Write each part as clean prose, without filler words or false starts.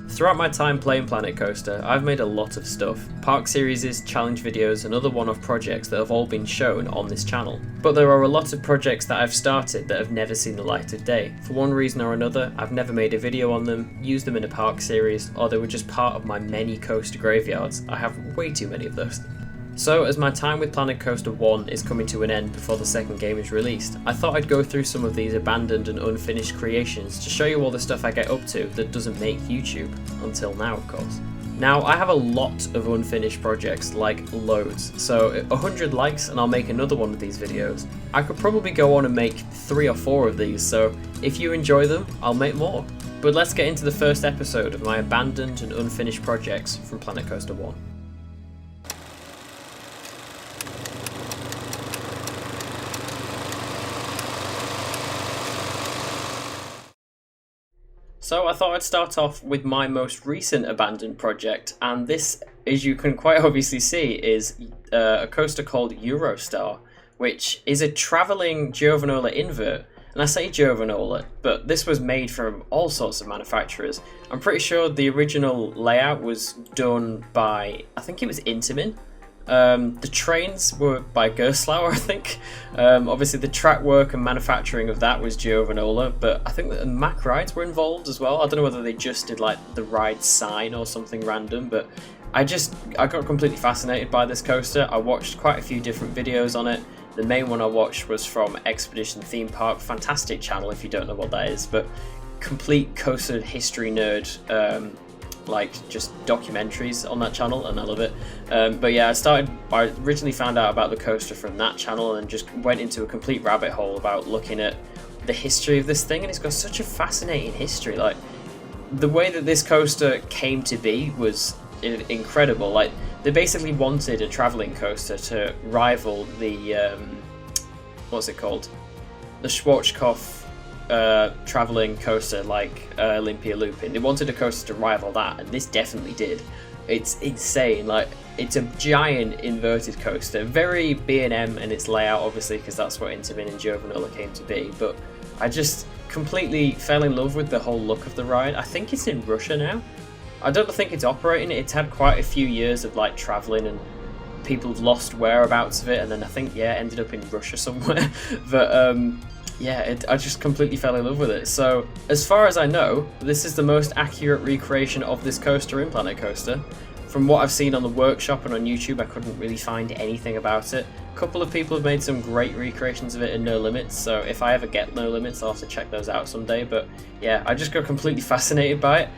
Throughout my time playing Planet Coaster, I've made a lot of stuff. Park series, challenge videos and other one-off projects that have all been shown on this channel. But there are a lot of projects that I've started that have never seen the light of day. For one reason or another, I've never made a video on them, used them in a park series, or they were just part of my many coaster graveyards. I have way too many of those. So, as my time with Planet Coaster 1 is coming to an end before the second game is released, I thought I'd go through some of these abandoned and unfinished creations to show you all the stuff I get up to that doesn't make YouTube, until now of course. Now, I have a lot of unfinished projects, like loads, so 100 likes and I'll make another one of these videos. I could probably go on and make 3 or 4 of these, so if you enjoy them, I'll make more. But let's get into the first episode of my abandoned and unfinished projects from Planet Coaster 1. So I thought I'd start off with my most recent abandoned project, and this, as you can quite obviously see, is a coaster called Eurostar, which is a travelling Giovanola invert. And I say Giovanola, but this was made from all sorts of manufacturers. I'm pretty sure the original layout was done by, I think it was Intamin. The trains were by Gerstlauer, I think. Obviously the track work and manufacturing of that was Giovanola, but I think that Mack Rides were involved as well. I don't know whether they just did like the ride sign or something random, but I got completely fascinated by this coaster. I watched quite a few different videos on it. The main one I watched was from Expedition Theme Park, fantastic channel if you don't know what that is, but complete coaster history nerd, like just documentaries on that channel, and I love it. But yeah, I originally found out about the coaster from that channel and just went into a complete rabbit hole about looking at the history of this thing, and it's got such a fascinating history. Like, the way that this coaster came to be was incredible. Like, they basically wanted a traveling coaster to rival the what's it called, the Schwarzkopf traveling coaster, like Olympia Looping. They wanted a coaster to rival that, and this definitely did. It's insane. Like, it's a giant inverted coaster, very B&M in its layout, obviously, because that's what Intamin and Giovanola came to be. But I just completely fell in love with the whole look of the ride. I think it's in Russia now. I don't think it's operating. It's had quite a few years of like traveling, and people lost whereabouts of it, and then I think ended up in Russia somewhere. But yeah, I just completely fell in love with it. So, as far as I know, this is the most accurate recreation of this coaster in Planet Coaster. From what I've seen on the workshop and on YouTube, I couldn't really find anything about it. A couple of people have made some great recreations of it in NoLimits, so if I ever get NoLimits, I'll have to check those out someday. But yeah, I just got completely fascinated by it.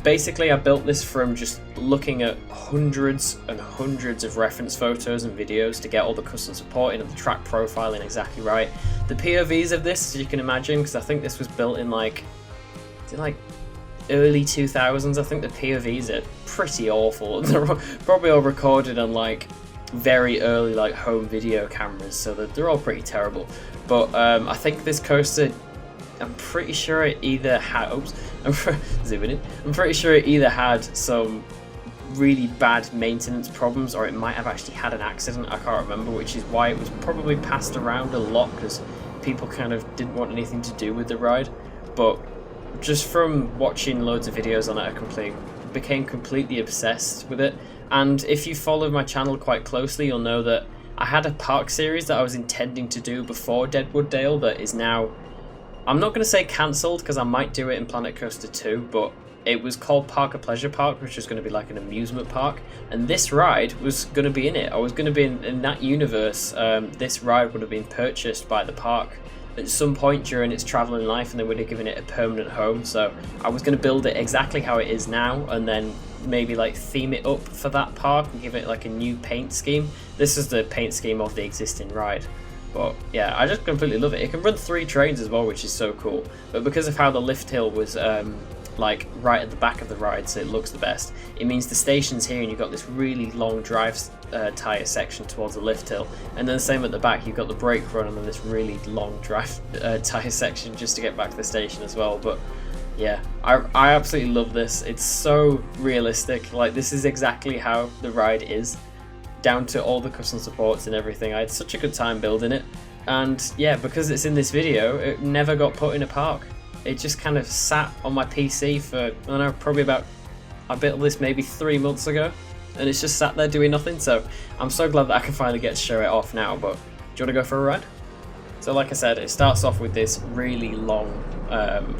Basically, I built this from just looking at hundreds and hundreds of reference photos and videos to get all the custom support in and the track profiling exactly right. The POVs of this, as you can imagine, because I think this was built in like early 2000s. I think the POVs are pretty awful. They're probably all recorded on like very early like home video cameras, so they're all pretty terrible. But I think this coaster, I'm pretty sure it either had, zooming in, I'm pretty sure it either had some really bad maintenance problems, or it might have actually had an accident. I can't remember, which is why it was probably passed around a lot, because people kind of didn't want anything to do with the ride. But just from watching loads of videos on it, I became completely obsessed with it. And if you follow my channel quite closely, you'll know that I had a park series that I was intending to do before Deadwood Dale that is now, I'm not going to say cancelled, because I might do it in Planet Coaster 2, but it was called Parker Pleasure Park, which is going to be like an amusement park, and this ride was going to be in it. I was going to be in that universe. This ride would have been purchased by the park at some point during its travelling life, and they would have given it a permanent home. So I was going to build it exactly how it is now, and then maybe like theme it up for that park and give it like a new paint scheme. This is the paint scheme of the existing ride. But yeah, I just completely love it. It can run 3 trains as well, which is so cool. But because of how the lift hill was like right at the back of the ride, so it looks the best, it means the station's here and you've got this really long drive tyre section towards the lift hill, and then same at the back, you've got the brake run and then this really long drive tyre section just to get back to the station as well. But yeah, I absolutely love this. It's so realistic. Like, this is exactly how the ride is, down to all the custom supports and everything. I had such a good time building it, and yeah, because it's in this video, it never got put in a park. It just kind of sat on my PC for, I don't know, probably about I built this maybe 3 months ago, and it's just sat there doing nothing, so I'm so glad that I can finally get to show it off now. But do you want to go for a ride? So like I said, it starts off with this really long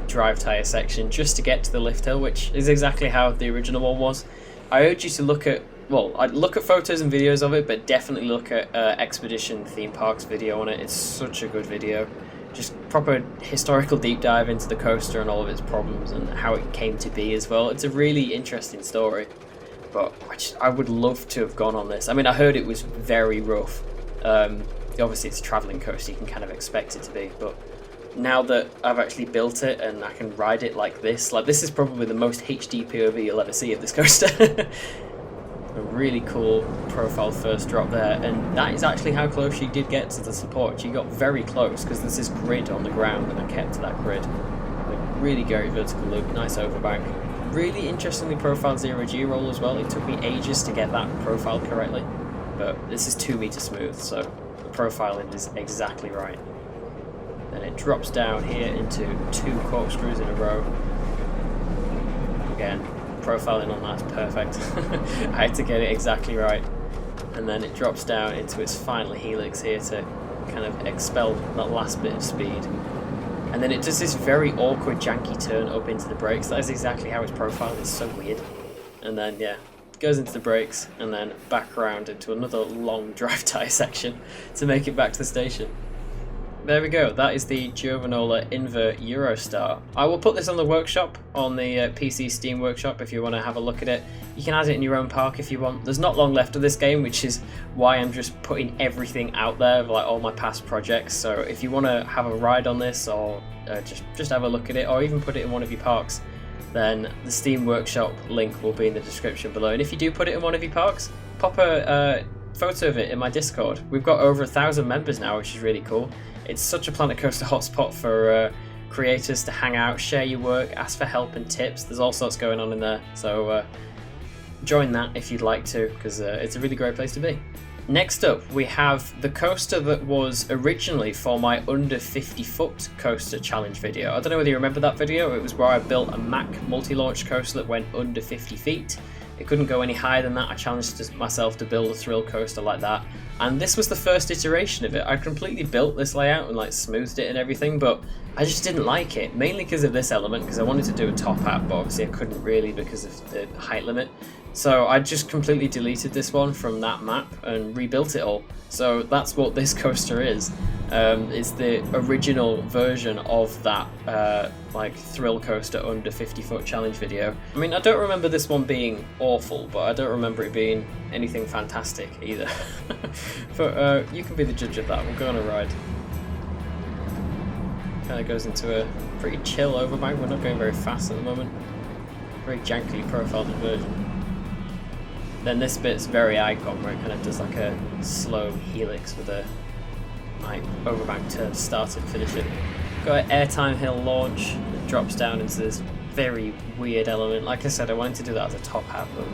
drive tyre section just to get to the lift hill, which is exactly how the original one was. I urge you to look at, well, I'd look at photos and videos of it, but definitely look at Expedition Theme Park's video on it. It's such a good video. Just proper historical deep dive into the coaster and all of its problems and how it came to be as well. It's a really interesting story, but I would love to have gone on this. I mean, I heard it was very rough. Obviously it's a travelling coaster, you can kind of expect it to be, but now that I've actually built it and I can ride it like this is probably the most HD POV you'll ever see of this coaster. A really cool profile first drop there, and that is actually how close she did get to the support. She got very close because there's this grid on the ground and I kept to that grid. A really great vertical loop, nice overbank. Really interestingly profiled 0G roll as well. It took me ages to get that profiled correctly, but this is 2 meter smooth, so the profiling is exactly right. Then it drops down here into 2 corkscrews in a row. Again, profiling on that's perfect. I had to get it exactly right. And then it drops down into its final helix here to kind of expel that last bit of speed. And then it does this very awkward janky turn up into the brakes. That is exactly how it's profiled. It's so weird. And then yeah, it goes into the brakes and then back around into another long drive tyre section to make it back to the station. There we go, that is the Giovanola Invert Eurostar. I will put this on the workshop, on the PC Steam workshop if you want to have a look at it. You can add it in your own park if you want. There's not long left of this game, which is why I'm just putting everything out there, like all my past projects. So if you want to have a ride on this, or just have a look at it, or even put it in one of your parks, then the Steam workshop link will be in the description below. And if you do put it in one of your parks, pop a photo of it in my Discord. We've got over 1,000 members now, which is really cool. It's such a Planet Coaster hotspot for creators to hang out, share your work, ask for help and tips. There's all sorts going on in there, so join that if you'd like to, because it's a really great place to be. Next up, we have the coaster that was originally for my under 50 foot coaster challenge video. I don't know whether you remember that video. It was where I built a Mack multi-launch coaster that went under 50 feet. It couldn't go any higher than that. I challenged myself to build a thrill coaster like that, and this was the first iteration of it. I completely built this layout and like smoothed it and everything, but I just didn't like it, mainly because of this element, because I wanted to do a top hat, but obviously I couldn't really because of the height limit. So I just completely deleted this one from that map and rebuilt it all. So that's what this coaster is. It's the original version of that like thrill coaster under 50 foot challenge video. I mean, I don't remember this one being awful, but I don't remember it being anything fantastic either. But you can be the judge of that. We'll go on a ride. Kind of goes into a pretty chill overbank. We're not going very fast at the moment. Very jankily profiled inversion. Then this bit's very icon, where it kind of does like a slow helix with a like overbank turn, start and finish it. Got an airtime hill launch that drops down into this very weird element. Like I said, I wanted to do that as a top hat, but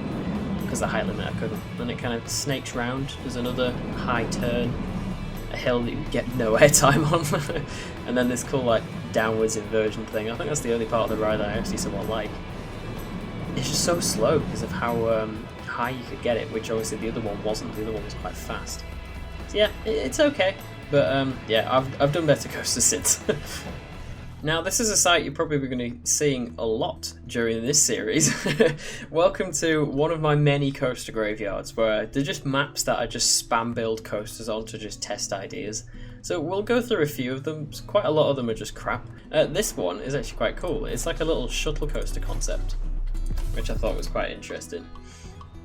because of the height limit I couldn't. Then it kind of snakes round. There's another high turn, a hill that you get no airtime on, and then this cool like downwards inversion thing. I think that's the only part of the ride that I actually somewhat like. It's just so slow because of how high you could get it, which obviously the other one wasn't. The other one was quite fast. So yeah, it's okay, but yeah, I've done better coasters since. Now this is a site you're probably going to be seeing a lot during this series. Welcome to one of my many coaster graveyards, where they're just maps that I just spam build coasters on to just test ideas. So we'll go through a few of them. Quite a lot of them are just crap. This one is actually quite cool. It's like a little shuttle coaster concept, which I thought was quite interesting.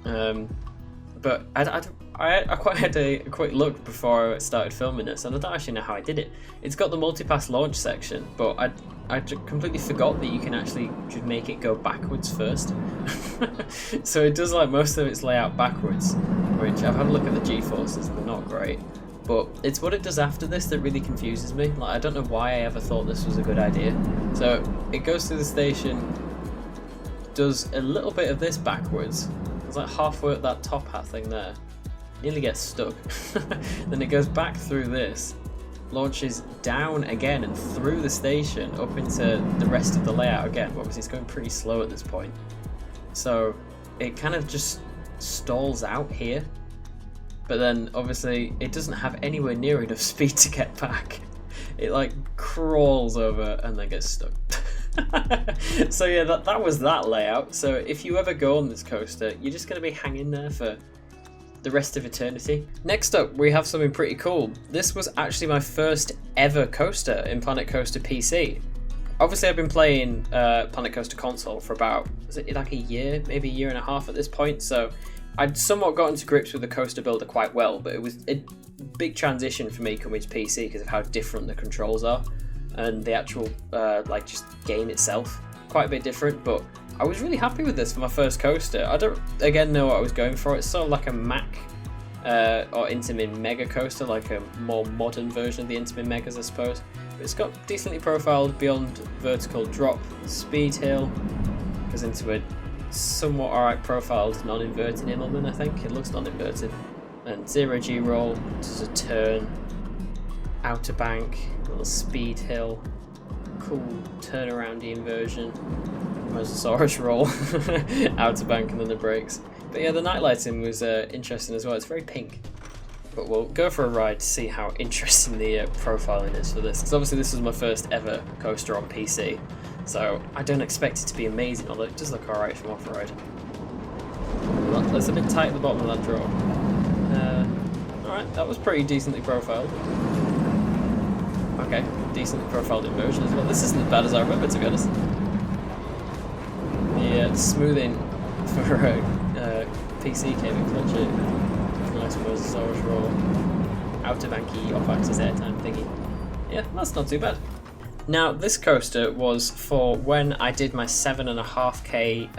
But I quite had a quick look before I started filming this, and I don't actually know how I did it. It's got the multipass launch section, but I completely forgot that you can actually just make it go backwards first. So it does like most of its layout backwards, which I've had a look at the G-forces, they're not great. But it's what it does after this that really confuses me. Like, I don't know why I ever thought this was a good idea. So it goes through the station, does a little bit of this backwards. It's like halfway at that top hat thing there. Nearly gets stuck. Then it goes back through this, launches down again and through the station up into the rest of the layout again. But obviously it's going pretty slow at this point. so it kind of just stalls out here. But then obviously it doesn't have anywhere near enough speed to get back. It like crawls over and then gets stuck. So yeah, that was that layout. So if you ever go on this coaster, you're just going to be hanging there for the rest of eternity. Next up, we have something pretty cool. This was actually my first ever coaster in Planet Coaster PC. Obviously, I've been playing Planet Coaster console for about, is it like a year, maybe a year and a half at this point, so I'd somewhat gotten to grips with the coaster builder quite well, but it was a big transition for me coming to PC because of how different the controls are, and the actual, like, just game itself, quite a bit different, but I was really happy with this for my first coaster. I don't, again, know what I was going for. It's sort of like a Mac or Intamin Mega coaster, like a more modern version of the Intamin Megas, I suppose. But it's got decently profiled beyond vertical drop, speed hill, goes into a somewhat alright profiled non-inverted Immelman, I think. It looks non-inverted. And 0 G roll, does a turn, outer bank, little speed hill, cool turnaroundy inversion, Mosasaurus roll, outer bank, and then the brakes. But yeah, the night lighting was interesting as well. It's very pink. But we'll go for a ride to see how interesting the profiling is for this. Because obviously this was my first ever coaster on PC. So I don't expect it to be amazing, although it does look alright from off-road. That's a bit tight at the bottom of that draw. Alright, that was pretty decently profiled. Okay, decently profiled inversion as well. This isn't as bad as I remember, to be honest. The smoothing for PC came in clutch. Nice Mosasaurus roll. Outer banky, off-axis airtime thingy. Yeah, that's not too bad. Now, this coaster was for when I did my 7.5K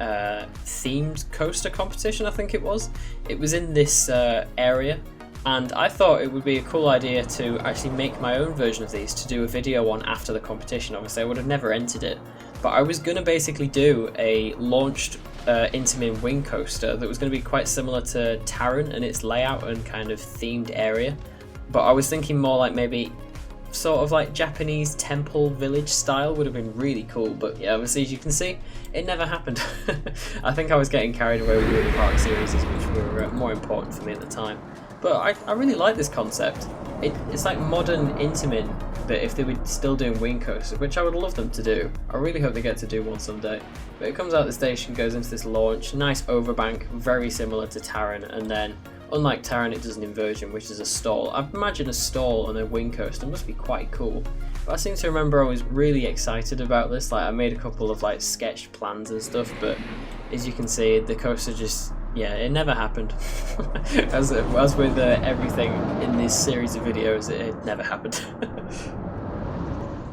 themed coaster competition, I think it was. It was in this area, and I thought it would be a cool idea to actually make my own version of these to do a video on after the competition. Obviously, I would have never entered it, but I was going to basically do a launched Intamin wing coaster that was going to be quite similar to Taron and its layout and kind of themed area. But I was thinking more like maybe sort of like Japanese temple village style would have been really cool, but yeah, obviously as you can see, it never happened. I think I was getting carried away with the park series, which were more important for me at the time. But I really like this concept. It's like modern Intamin, but if they were still doing wing coasters, which I would love them to do. I really hope they get to do one someday. But it comes out the station, goes into this launch, nice overbank, very similar to Taron, and then unlike Taron, it does an inversion, which is a stall. I imagine a stall on a wing coaster must be quite cool. But I seem to remember I was really excited about this. Like, I made a couple of like sketched plans and stuff, but as you can see, the coaster just, yeah, it never happened. as with everything in this series of videos, it never happened.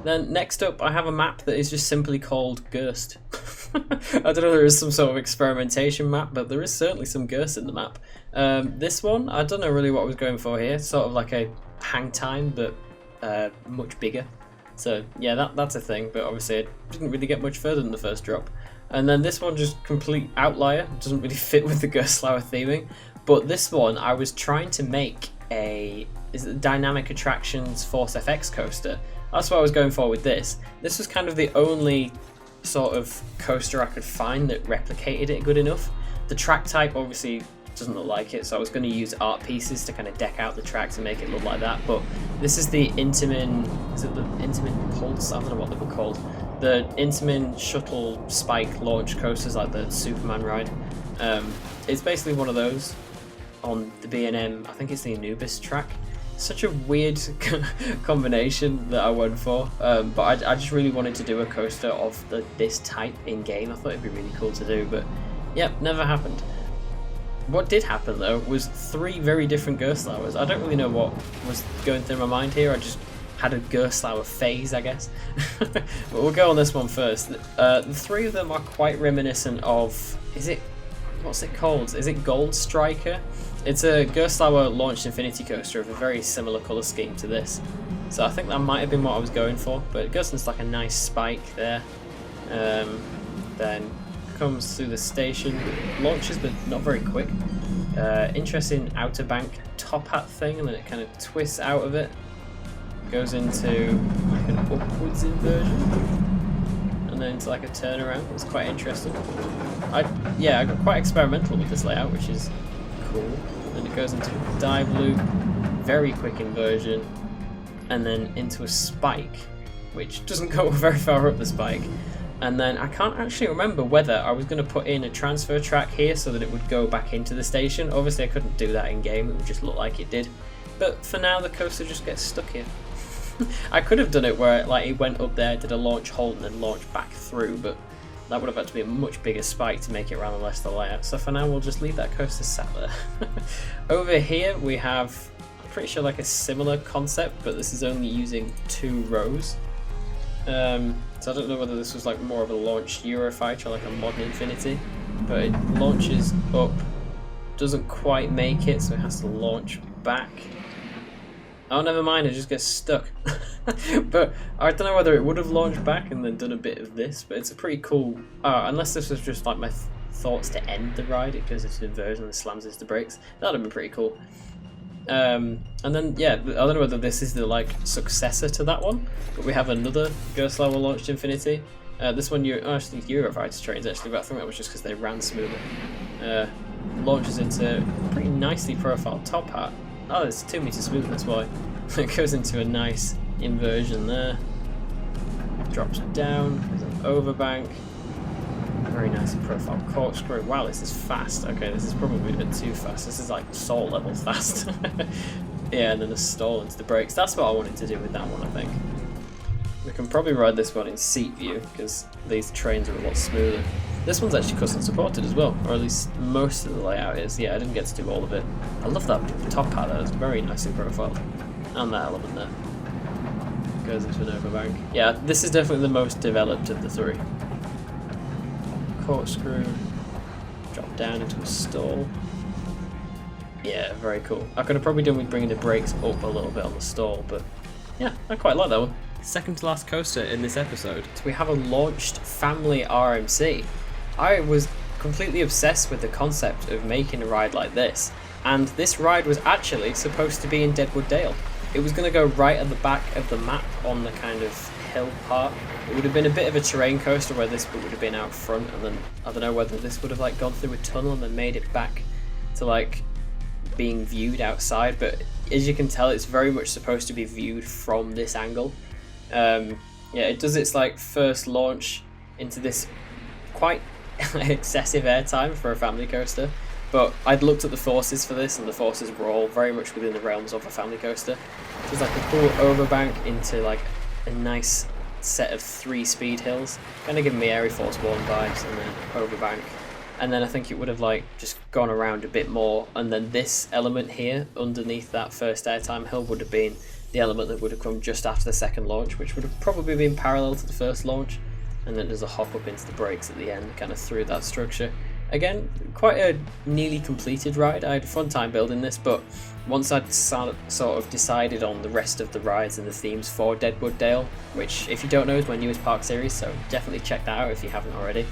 Then next up, I have a map that is just simply called Gerst. I don't know if there is some sort of experimentation map, but there is certainly some Gerst in the map. This one, I don't know really what I was going for here. Sort of like a hang time, but much bigger. So yeah, that's a thing, but obviously it didn't really get much further than the first drop. And then this one, just complete outlier, doesn't really fit with the Gerstlauer theming. But this one, I was trying to make a Dynamic Attractions Force FX coaster. That's what I was going for with this. This was kind of the only sort of coaster I could find that replicated it good enough. The track type obviously doesn't look like it, so I was going to use art pieces to kind of deck out the track to make it look like that. But this is the Intamin, is it the Intamin Pulse? I don't know what they were called. The Intamin Shuttle Spike launch coasters, like the Superman ride. It's basically one of those on the B&M, I think it's the Anubis track. Such a weird combination that I went for, but I just really wanted to do a coaster of this type in game. I thought it'd be really cool to do, but yeah, never happened. What did happen though was 3 very different Gerstlauers. I don't really know what was going through my mind here. I just had a Gerstlauer phase, I guess. But we'll go on this one first. The 3 of them are quite reminiscent of, what's it called? Is it Gold Striker? It's a Gerstlauer launched infinity coaster of a very similar colour scheme to this. So I think that might have been what I was going for, but it goes into like a nice spike there. Then comes through the station, launches but not very quick. Interesting outer bank top hat thing, and then it kind of twists out of it. Goes into like an upwards inversion. And and then into like a turnaround. It's quite interesting. I got quite experimental with this layout, which is cool. Then it goes into a dive loop, very quick inversion, and then into a spike, which doesn't go very far up the spike. And then I can't actually remember whether I was going to put in a transfer track here so that it would go back into the station. Obviously I couldn't do that in game, it would just look like it did. But for now the coaster just gets stuck here. I could have done it where like it went up there, did a launch hold and then launched back through, but that would have had to be a much bigger spike to make it around the rest of the layout. So for now we'll just leave that coaster sat there. Over here we have, I'm pretty sure like a similar concept, but this is only using 2 rows. So I don't know whether this was like more of a launched Eurofighter or like a modern Infinity, but it launches up, doesn't quite make it, so it has to launch back. Oh, never mind, it just gets stuck. But I don't know whether it would have launched back and then done a bit of this, but it's a pretty cool, unless this was just like my thoughts to end the ride, it goes into inversion and slams into the brakes. That would have been pretty cool. And then yeah, I don't know whether this is the like successor to that one, but we have another Ghost level launched Infinity. This one actually Eurofighter trains actually, but I think that was just because they ran smoother. Launches into a pretty nicely profiled top hat. Oh, it's 2 meters smooth, that's why. It goes into a nice inversion there. Drops down, there's an overbank. Very nicely profiled corkscrew. Wow, this is fast. Okay, this is probably a bit too fast. This is like Soul level fast. Yeah, and then a stall into the brakes. That's what I wanted to do with that one, I think. We can probably ride this one in seat view because these trains are a lot smoother. This one's actually custom supported as well, or at least most of the layout is. Yeah, I didn't get to do all of it. I love that top hat, that is very nicely profiled. And that element there. Goes into an overbank. Yeah, this is definitely the most developed of the 3. Corkscrew, drop down into a stall. Yeah, very cool. I could have probably done with bringing the brakes up a little bit on the stall, but yeah, I quite like that one. Second to last coaster in this episode. So we have a launched family RMC. I was completely obsessed with the concept of making a ride like this, and this ride was actually supposed to be in Deadwood Dale. It was going to go right at the back of the map on the kind of hill part. It would have been a bit of a terrain coaster where this would have been out front, and then I don't know whether this would have like gone through a tunnel and then made it back to like being viewed outside, but as you can tell it's very much supposed to be viewed from this angle. Yeah, it does its like first launch into this quite excessive airtime for a family coaster, but I'd looked at the forces for this and the forces were all very much within the realms of a family coaster. There's like a cool overbank into like a nice set of 3 speed hills, kind of giving me Air Force 1 vibes, and then overbank, and then I think it would have like just gone around a bit more, and then this element here underneath that first airtime hill would have been the element that would have come just after the second launch, which would have probably been parallel to the first launch, and then there's a hop up into the brakes at the end kind of through that structure. Again, quite a nearly completed ride. I had a fun time building this, but once I'd sort of decided on the rest of the rides and the themes for Deadwood Dale, which if you don't know is my newest park series, so definitely check that out if you haven't already.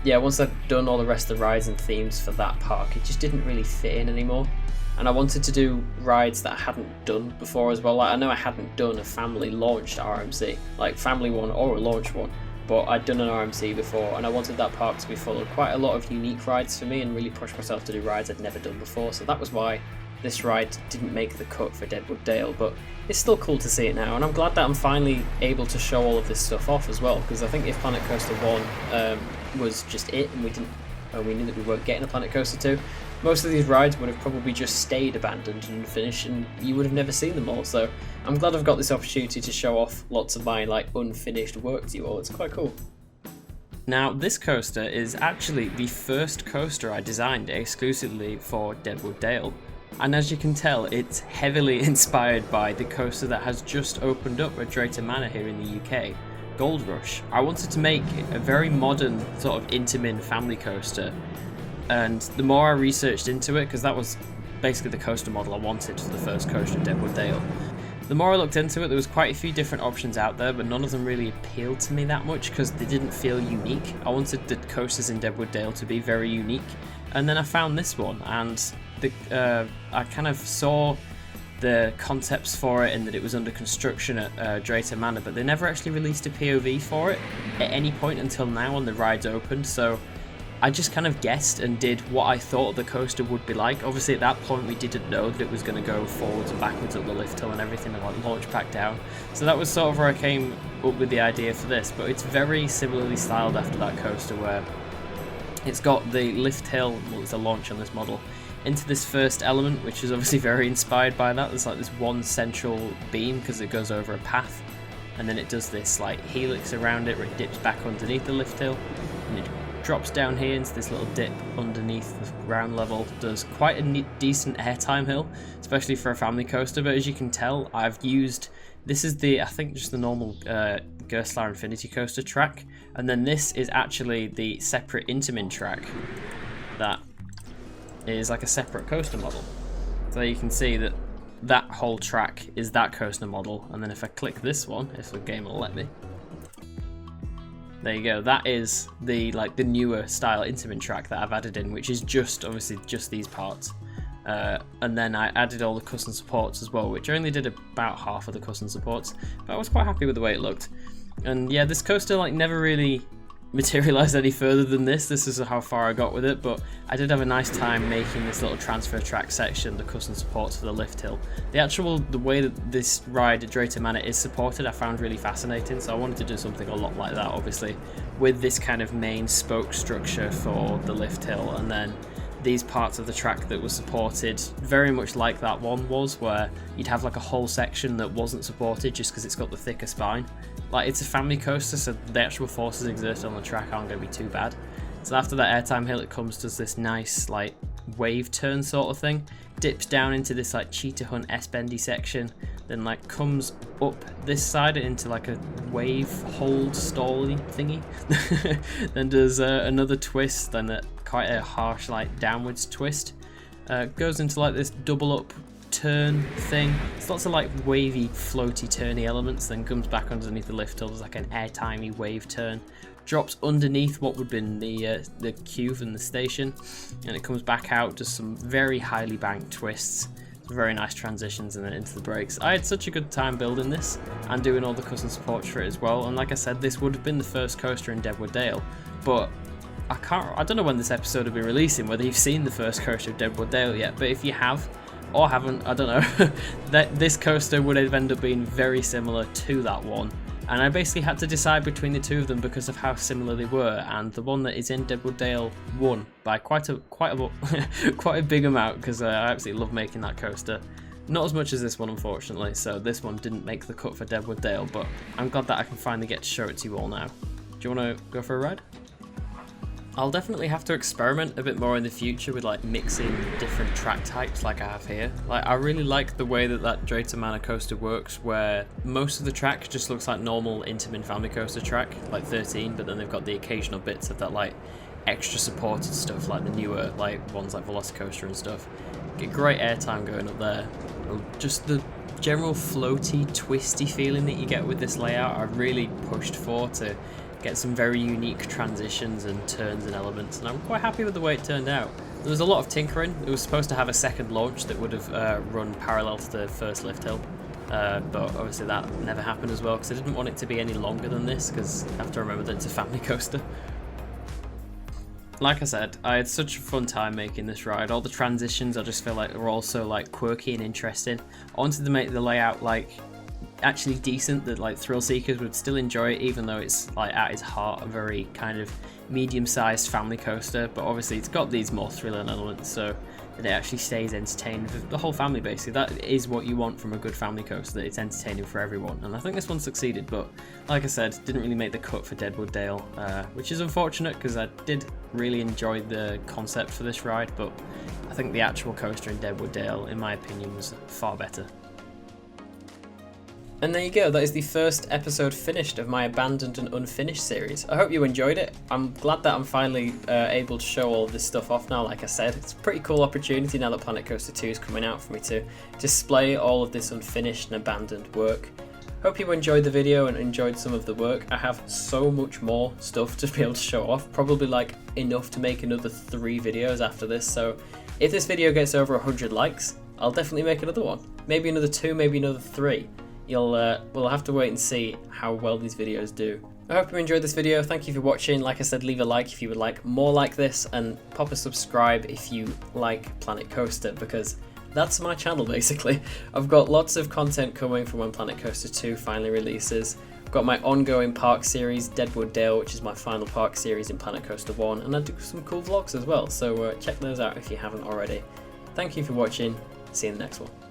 Yeah, once I'd done all the rest of the rides and themes for that park, it just didn't really fit in anymore. And I wanted to do rides that I hadn't done before as well. Like, I know I hadn't done a family launched RMC, like family one or a launch one, but I'd done an RMC before, and I wanted that park to be full of quite a lot of unique rides for me and really push myself to do rides I'd never done before. So that was why this ride didn't make the cut for Deadwood Dale, but it's still cool to see it now, and I'm glad that I'm finally able to show all of this stuff off as well, because I think if Planet Coaster 1 was just it, and we knew that we weren't getting a Planet Coaster 2, most of these rides would have probably just stayed abandoned and unfinished, and you would have never seen them all. So I'm glad I've got this opportunity to show off lots of my like unfinished work to you all. It's quite cool. Now, this coaster is actually the first coaster I designed exclusively for Deadwood Dale. And as you can tell, it's heavily inspired by the coaster that has just opened up at Drayton Manor here in the UK, Gold Rush. I wanted to make a very modern sort of Intamin family coaster, and the more I researched into it, because that was basically the coaster model I wanted for the first coaster at Deadwood Dale, the more I looked into it, there was quite a few different options out there, but none of them really appealed to me that much because they didn't feel unique. I wanted the coasters in Deadwood Dale to be very unique, and then I found this one, and I kind of saw the concepts for it and that it was under construction at Drayton Manor, but they never actually released a POV for it at any point until now when the ride's opened. So I just kind of guessed and did what I thought the coaster would be like. Obviously at that point we didn't know that it was going to go forwards and backwards up the lift hill and everything, and like launch back down. So that was sort of where I came up with the idea for this, but it's very similarly styled after that coaster, where it's got the lift hill, well, it's a launch on this model, into this first element, which is obviously very inspired by that. There's like this one central beam because it goes over a path, and then it does this like helix around it where it dips back underneath the lift hill, and it drops down here into this little dip underneath the ground level. Does quite a decent airtime hill, especially for a family coaster, but as you can tell, I've used, this is the, I think just the normal Gerstlauer Infinity Coaster track, and then this is actually the separate Intamin track that is like a separate coaster model. So you can see that that whole track is that coaster model, and then if I click this one, if the game will let me, there you go, that is the newer style Intamin track that I've added in, which is just obviously just these parts. And then I added all the custom supports as well, which I only did about half of the custom supports, but I was quite happy with the way it looked. And yeah, this coaster like never really materialized any further than this. This is how far I got with it, but I did have a nice time making this little transfer track section, the custom supports for the lift hill. The way that this ride at Drayton Manor is supported, I found really fascinating, so I wanted to do something a lot like that, obviously, with this kind of main spoke structure for the lift hill, and then these parts of the track that was supported very much like that one was, where you'd have like a whole section that wasn't supported just because it's got the thicker spine. Like, it's a family coaster, so the actual forces exerted on the track aren't going to be too bad. So after that airtime hill, it does this nice like wave turn sort of thing, dips down into this like cheetah hunt S-bendy section, then like comes up this side into like a wave hold stally thingy, then does another twist, then quite a harsh like downwards twist, goes into like this double up turn thing. It's lots of like wavy floaty turny elements, then comes back underneath the lift hill, there's like an airtimey wave turn, drops underneath what would have been the cube and the station, and it comes back out, does some very highly banked twists, very nice transitions, and then into the brakes. I had such a good time building this and doing all the custom supports for it as well, and like I said, this would have been the first coaster in Deadwood Dale, but I don't know when this episode will be releasing, whether you've seen the first coaster of Deadwood Dale yet, but if you have or haven't, I don't know, that this coaster would have ended up being very similar to that one, and I basically had to decide between the two of them because of how similar they were, and the one that is in Deadwood Dale won by quite a big amount, because I absolutely love making that coaster. Not as much as this one, unfortunately, so this one didn't make the cut for Deadwood Dale, but I'm glad that I can finally get to show it to you all now. Do you want to go for a ride? I'll definitely have to experiment a bit more in the future with like mixing different track types like I have here. Like, I really like the way that Drayton Manor coaster works, where most of the track just looks like normal Intamin family coaster track, like 13, but then they've got the occasional bits of that like extra supported stuff, like the newer like ones like Velocicoaster and stuff. Get great airtime going up there. Just the general floaty, twisty feeling that you get with this layout, I really pushed for to get some very unique transitions and turns and elements, and I'm quite happy with the way it turned out. There was a lot of tinkering. It was supposed to have a second launch that would have run parallel to the first lift hill, but obviously that never happened as well, because I didn't want it to be any longer than this, because I have to remember that it's a family coaster. Like I said, I had such a fun time making this ride. All the transitions I just feel like were also like quirky and interesting. I wanted to make the layout like actually decent, that like thrill seekers would still enjoy it, even though it's like at its heart a very kind of medium-sized family coaster, but obviously it's got these more thrilling elements so that it actually stays entertaining for the whole family. Basically, that is what you want from a good family coaster, that it's entertaining for everyone, and I think this one succeeded. But like I said, didn't really make the cut for Deadwood Dale, which is unfortunate, because I did really enjoy the concept for this ride, but I think the actual coaster in Deadwood Dale, in my opinion, was far better. And there you go, that is the first episode finished of my Abandoned and Unfinished series. I hope you enjoyed it. I'm glad that I'm finally able to show all of this stuff off now. Like I said, it's a pretty cool opportunity now that Planet Coaster 2 is coming out for me to display all of this unfinished and abandoned work. Hope you enjoyed the video and enjoyed some of the work. I have so much more stuff to be able to show off, probably like enough to make another 3 videos after this, so if this video gets over 100 likes, I'll definitely make another one. Maybe another 2, maybe another 3. We'll have to wait and see how well these videos do. I hope you enjoyed this video. Thank you for watching. Like I said, leave a like if you would like more like this, and pop a subscribe if you like Planet Coaster, because that's my channel basically. I've got lots of content coming from when Planet Coaster 2 finally releases. I've got my ongoing park series, Deadwood Dale, which is my final park series in Planet Coaster 1, and I do some cool vlogs as well, so check those out if you haven't already. Thank you for watching. See you in the next one.